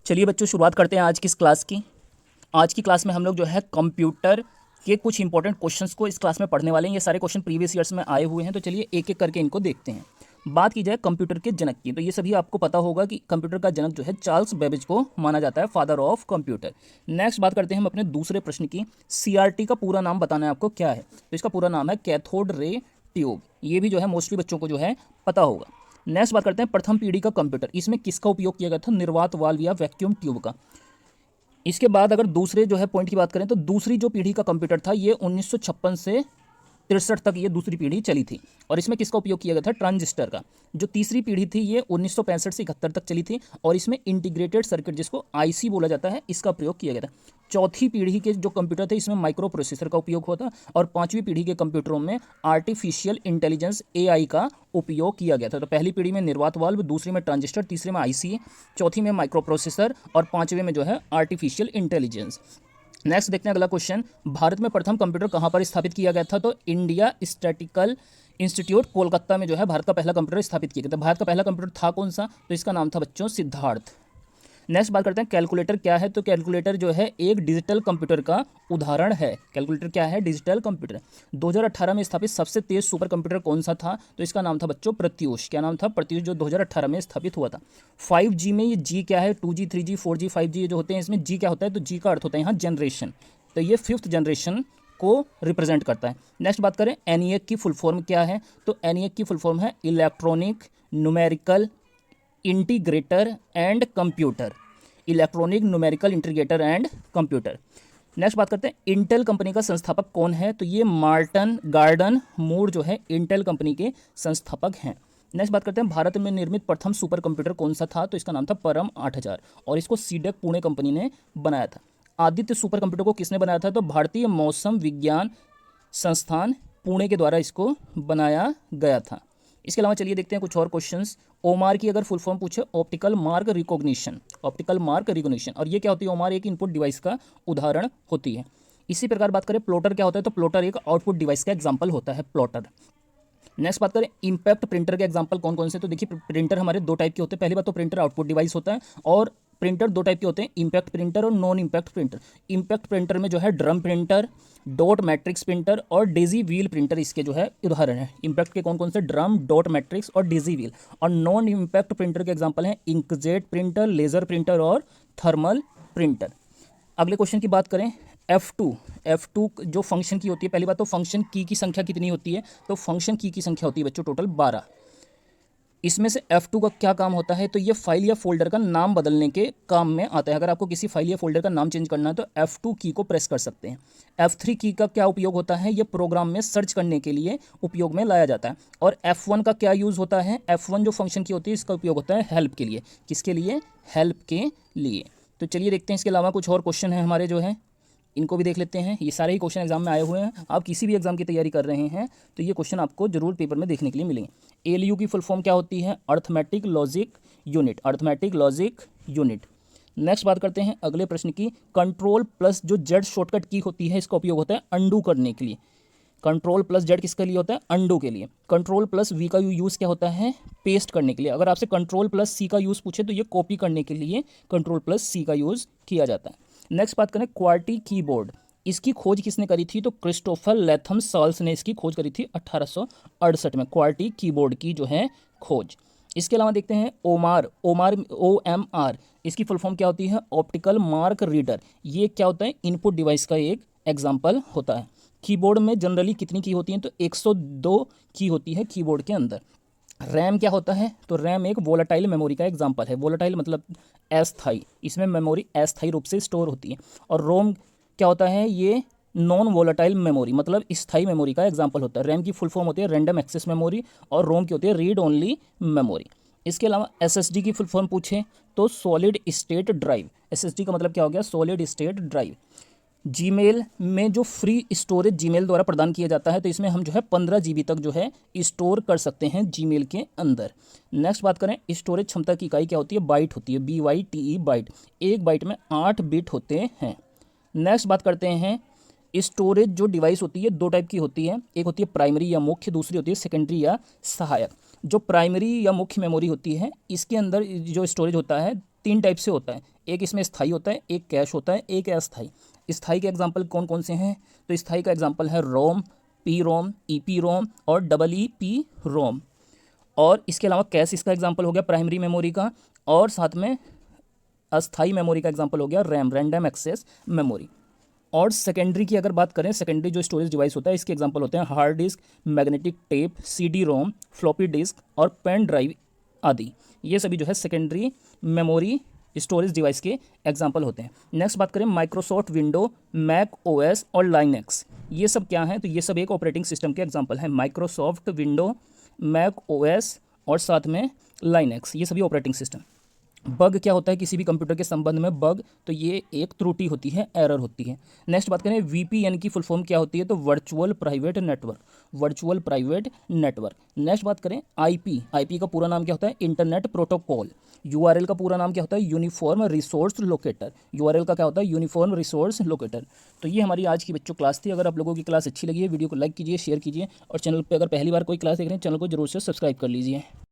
चलिए बच्चों, शुरुआत करते हैं आज की इस क्लास की। आज की क्लास में हम लोग जो है कंप्यूटर के कुछ इंपॉर्टेंट क्वेश्चंस को इस क्लास में पढ़ने वाले हैं। ये सारे क्वेश्चन प्रीवियस ईयर्स में आए हुए हैं, तो चलिए एक एक करके इनको देखते हैं। बात की जाए कंप्यूटर के जनक की, तो ये सभी आपको पता होगा कि कंप्यूटर का जनक जो है चार्ल्स बेबेज को माना जाता है फादर ऑफ कंप्यूटर। नेक्स्ट बात करते हैं हम अपने दूसरे प्रश्न की। सीआरटी का पूरा नाम बताना है आपको क्या है, तो इसका पूरा नाम है कैथोड रे ट्यूब। ये भी जो है मोस्टली बच्चों को जो है पता होगा। नेक्स्ट बात करते हैं प्रथम पीढ़ी का कंप्यूटर, इसमें किसका उपयोग किया गया था? निर्वात वाल्व या वैक्यूम ट्यूब का। इसके बाद अगर दूसरे जो है पॉइंट की बात करें तो दूसरी जो पीढ़ी का कंप्यूटर था ये 1956 से 63 तक ये दूसरी पीढ़ी चली थी, और इसमें किसका उपयोग किया गया था? ट्रांजिस्टर का। जो तीसरी पीढ़ी थी ये 1965 से 71 तक चली थी, और इसमें इंटीग्रेटेड सर्किट जिसको आईसी बोला जाता है इसका प्रयोग किया गया था। चौथी पीढ़ी के जो कंप्यूटर थे इसमें माइक्रो प्रोसेसर का उपयोग होता, और पांचवी पीढ़ी के कंप्यूटरों में आर्टिफिशियल इंटेलिजेंस एआई का उपयोग किया गया था। तो पहली पीढ़ी में निर्वात वाल्व, दूसरी में ट्रांजिस्टर, तीसरे में आईसी, चौथी में माइक्रो प्रोसेसर, और पांचवें में जो है आर्टिफिशियल इंटेलिजेंस। नेक्स्ट देखते हैं अगला क्वेश्चन। भारत में प्रथम कंप्यूटर कहाँ पर स्थापित किया गया था? तो इंडिया स्टैटिकल इंस्टीट्यूट कोलकाता में जो है भारत का पहला कंप्यूटर स्थापित किया गया था। भारत का पहला कंप्यूटर था कौन सा? तो इसका नाम था बच्चों सिद्धार्थ। नेक्स्ट बात करते हैं कैलकुलेटर क्या है? तो कैलकुलेटर जो है एक डिजिटल कंप्यूटर का उदाहरण है। कैलकुलेटर क्या है? Digital computer. 2018 में स्थापित सबसे तेज सुपर कंप्यूटर कौन सा था? तो इसका नाम था बच्चों प्रत्यूष। क्या नाम था? प्रत्यूष, जो 2018 में स्थापित हुआ था। 5G में ये जी क्या है? 2G 3G 4G 5G ये जो होते हैं इसमें जी क्या होता है? तो जी का अर्थ होता है यहाँ जनरेशन, तो ये 5th जनरेशन को रिप्रेजेंट करता है। नेक्स्ट बात करें एनईएक की फुल फॉर्म क्या है? तो एनईएक की फुल फॉर्म है electronic numerical integrator and computer. Electronic numerical integrator and computer. Next बात करते हैं इंटेल कंपनी का संस्थापक कौन है? तो ये मार्टिन गार्डन मूर जो है इंटेल कंपनी के संस्थापक हैं। नेक्स्ट बात करते हैं भारत में निर्मित प्रथम सुपर कंप्यूटर कौन सा था? तो इसका नाम था परम 8000, और इसको सीडेक पुणे कंपनी ने बनाया था। आदित्य सुपर कंप्यूटर को किसने बनाया था? तो भारतीय मौसम विज्ञान संस्थान पुणे के द्वारा इसको बनाया गया था। इसके अलावा चलिए देखते हैं कुछ और क्वेश्चंस। ओमार की अगर फुल फॉर्म पूछे, optical mark recognition, optical mark recognition, और ये क्या होती है? ओमार एक इनपुट डिवाइस का उदाहरण होती है। इसी प्रकार बात करें प्लॉटर क्या होता है? तो प्लॉटर एक आउटपुट डिवाइस का एग्जाम्पल होता है, प्लॉटर। नेक्स्ट बात करें इम्पैक्ट प्रिंटर के एग्जांपल कौन कौन से? तो देखिए प्रिंटर हमारे दो टाइप के होते हैं। पहली बात तो प्रिंटर आउटपुट डिवाइस होता है, और प्रिंटर दो टाइप के होते हैं, इम्पैक्ट प्रिंटर और non impact printer. Impact printer में जो है drum printer, dot matrix printer और डेजी व्हील प्रिंटर इसके जो है उदाहरण है। इम्पैक्ट के कौन कौन से? ड्रम, डॉट मैट्रिक्स और डेजी व्हील। और नॉन इम्पैक्ट प्रिंटर के एग्जाम्पल हैं इंकजेट प्रिंटर, लेजर प्रिंटर और थर्मल प्रिंटर। अगले क्वेश्चन की बात करें F2 जो फंक्शन की होती है। पहली बात तो फंक्शन की संख्या कितनी होती है? तो फंक्शन की संख्या होती है बच्चों टोटल 12। इसमें से F2 का क्या काम होता है? तो ये फाइल या फोल्डर का नाम बदलने के काम में आता है। अगर आपको किसी फाइल या फोल्डर का नाम चेंज करना है तो F2 की को प्रेस कर सकते हैं। F3 की का क्या उपयोग होता है? ये प्रोग्राम में सर्च करने के लिए उपयोग में लाया जाता है। और F1 का क्या यूज़ होता है? F1 जो फंक्शन की होती है इसका उपयोग होता है हेल्प के लिए। किसके लिए? हेल्प के लिए। तो चलिए देखते हैं इसके अलावा कुछ और क्वेश्चन हैं हमारे जो है, इनको भी देख लेते हैं। ये सारे ही क्वेश्चन एग्जाम में आए हुए हैं। आप किसी भी एग्जाम की तैयारी कर रहे हैं तो ये क्वेश्चन आपको जरूर पेपर में देखने के लिए मिलेंगे। एलयू की फुल फॉर्म क्या होती है? Arithmetic logic unit, arithmetic logic unit. Next बात करते हैं अगले प्रश्न की। कंट्रोल प्लस जो जेड शॉर्टकट की होती है इसका उपयोग होता है अंडू करने के लिए। कंट्रोल प्लस जेड किसके लिए होता है? अंडू के लिए। कंट्रोल प्लस वी का यूज़ क्या होता है? पेस्ट करने के लिए। अगर आपसे कंट्रोल प्लस सी का यूज़ पूछे तो ये कॉपी करने के लिए कंट्रोल प्लस सी का यूज़ किया जाता है। नेक्स्ट बात करें क्वार्टी कीबोर्ड, इसकी खोज किसने करी थी? तो क्रिस्टोफर लेथम साल्स ने इसकी खोज करी थी 1868 में, क्वार्टी कीबोर्ड की जो है खोज। इसके अलावा देखते हैं OMR, इसकी फुल फॉर्म क्या होती है? Optical mark reader. ये क्या होता है? इनपुट डिवाइस का एक एग्जाम्पल होता है। कीबोर्ड में जनरली कितनी की होती हैं? तो 102 की होती है कीबोर्ड के अंदर। रैम क्या होता है? तो रैम एक वोलेटाइल मेमोरी का एग्जांपल है। वोलेटाइल मतलब अस्थाई, इसमें मेमोरी अस्थाई रूप से स्टोर होती है। और रोम क्या होता है? ये नॉन वोलेटाइल मेमोरी मतलब स्थाई मेमोरी का एग्जांपल होता है। रैम की फुल फॉर्म होती है रैंडम एक्सेस मेमोरी, और रोम की होती है रीड ओनली मेमोरी। इसके अलावा एसएसडी की फुल फॉर्म पूछे तो सॉलिड स्टेट ड्राइव। एसएसडी का मतलब क्या हो गया? Solid state drive. जीमेल में जो फ्री स्टोरेज जीमेल द्वारा प्रदान किया जाता है तो इसमें हम जो है 15 GB तक जो है स्टोर कर सकते हैं जीमेल के अंदर। नेक्स्ट बात करें स्टोरेज क्षमता की इकाई क्या होती है? बाइट होती है, BYTE बाइट। एक बाइट में 8 बिट होते हैं। नेक्स्ट बात करते हैं स्टोरेज जो डिवाइस होती है दो टाइप की होती है, एक होती है प्राइमरी या मुख्य, दूसरी होती है सेकेंडरी या सहायक। जो प्राइमरी या मुख्य मेमोरी होती है इसके अंदर जो स्टोरेज होता है तीन टाइप से होता है, एक इसमें स्थाई होता है, एक कैश होता है, एक अस्थाई। स्थाई के एग्जाम्पल कौन कौन से हैं? तो स्थाई का एग्जाम्पल है रोम, P ROM, E P ROM और डबल ई पी रोम। और इसके अलावा कैश इसका एग्जाम्पल हो गया प्राइमरी मेमोरी का, और साथ में अस्थाई मेमोरी का एग्जाम्पल हो गया रैम, रैंडम एक्सेस मेमोरी। और सेकेंडरी की अगर बात करें, सेकेंडरी जो स्टोरेज डिवाइस होता है इसके एग्जांपल होते हैं hard disk, magnetic tape, CD ROM, floppy disk और पेन ड्राइव आदि। ये सभी जो है सेकेंडरी मेमोरी स्टोरेज डिवाइस के एग्जांपल होते हैं। नेक्स्ट बात करें माइक्रोसॉफ्ट विंडो, मैक ओएस और लाइनेक्स, ये सब क्या हैं? तो ये सब एक ऑपरेटिंग सिस्टम के एग्जांपल हैं। माइक्रोसॉफ्ट विंडो, मैक ओएस और साथ में लाइनेक्स, ये सभी ऑपरेटिंग सिस्टम। बग क्या होता है किसी भी कंप्यूटर के संबंध में? बग तो ये एक त्रुटि होती है, एरर होती है। नेक्स्ट बात करें वीपीएन की फुल फॉर्म क्या होती है? तो virtual private network, virtual private network. Next बात करें आईपी, आईपी का पूरा नाम क्या होता है? Internet protocol. यूआरएल का पूरा नाम क्या होता है? Uniform resource locator. यूआरएल का क्या होता है? Uniform resource locator. तो ये हमारी आज की बच्चों क्लास थी। अगर आप लोगों की क्लास अच्छी लगी है, वीडियो को लाइक कीजिए, शेयर कीजिए और चैनल पर अगर पहली बार कोई क्लास देख रहे हैं, चैनल को जरूर से सब्सक्राइब कर लीजिए।